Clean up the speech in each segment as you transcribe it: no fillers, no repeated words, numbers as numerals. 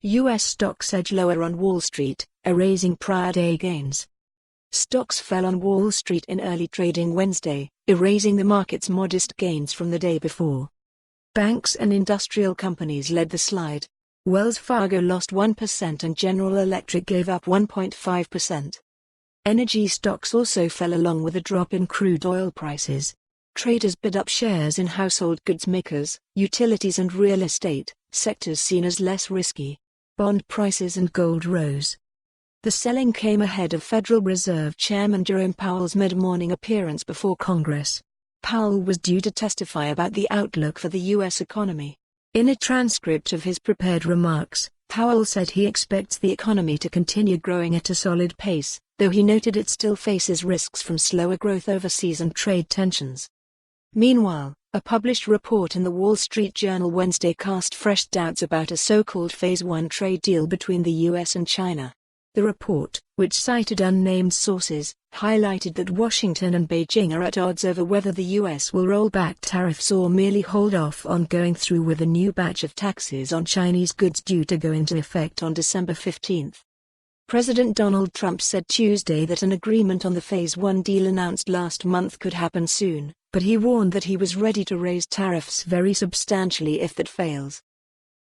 U.S. stocks edge lower on Wall Street, erasing prior day gains. Stocks fell on Wall Street in early trading Wednesday, erasing the market's modest gains from the day before. Banks and industrial companies led the slide. Wells Fargo lost 1% and General Electric gave up 1.5%. Energy stocks also fell along with a drop in crude oil prices. Traders bid up shares in household goods makers, utilities and real estate, sectors seen as less risky. Bond prices and gold rose. The selling came ahead of Federal Reserve Chairman Jerome Powell's mid-morning appearance before Congress. Powell was due to testify about the outlook for the U.S. economy. In a transcript of his prepared remarks, Powell said he expects the economy to continue growing at a solid pace, though he noted it still faces risks from slower growth overseas and trade tensions. Meanwhile, a published report in the Wall Street Journal Wednesday cast fresh doubts about a so-called Phase 1 trade deal between the U.S. and China. The report, which cited unnamed sources, highlighted that Washington and Beijing are at odds over whether the U.S. will roll back tariffs or merely hold off on going through with a new batch of taxes on Chinese goods due to go into effect on December 15. President Donald Trump said Tuesday that an agreement on the Phase 1 deal announced last month could happen soon, but he warned that he was ready to raise tariffs very substantially if that fails.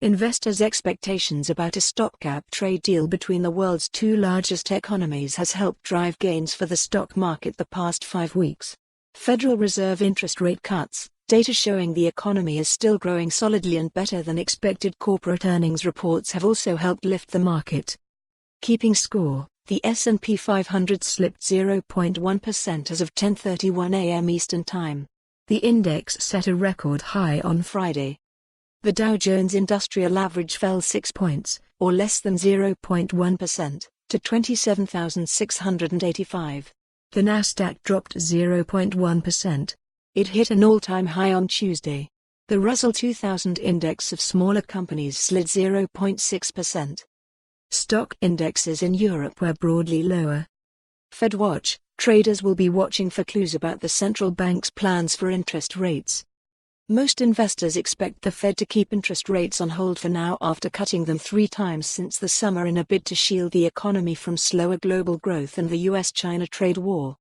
Investors' expectations about a stopgap trade deal between the world's two largest economies has helped drive gains for the stock market the past 5 weeks. Federal Reserve interest rate cuts, data showing the economy is still growing solidly and better than expected corporate earnings reports have also helped lift the market. Keeping score, the S&P 500 slipped 0.1% as of 10:31 a.m. Eastern Time. The index set a record high on Friday. The Dow Jones Industrial Average fell 6 points, or less than 0.1%, to 27,685. The Nasdaq dropped 0.1%. It hit an all-time high on Tuesday. The Russell 2000 index of smaller companies slid 0.6%. Stock indexes in Europe were broadly lower. FedWatch: traders will be watching for clues about the central bank's plans for interest rates. Most investors expect the Fed to keep interest rates on hold for now after cutting them 3 times since the summer in a bid to shield the economy from slower global growth and the U.S.-China trade war.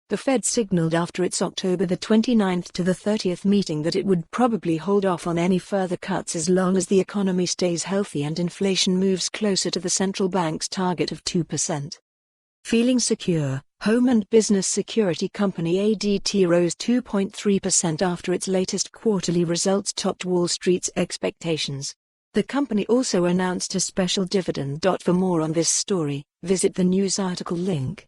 The Fed signaled after its October 29th to 30th meeting that it would probably hold off on any further cuts as long as the economy stays healthy and inflation moves closer to the central bank's target of 2%. Feeling secure, home and business security company ADT rose 2.3% after its latest quarterly results topped Wall Street's expectations. The company also announced a special dividend. For more on this story, visit the news article link.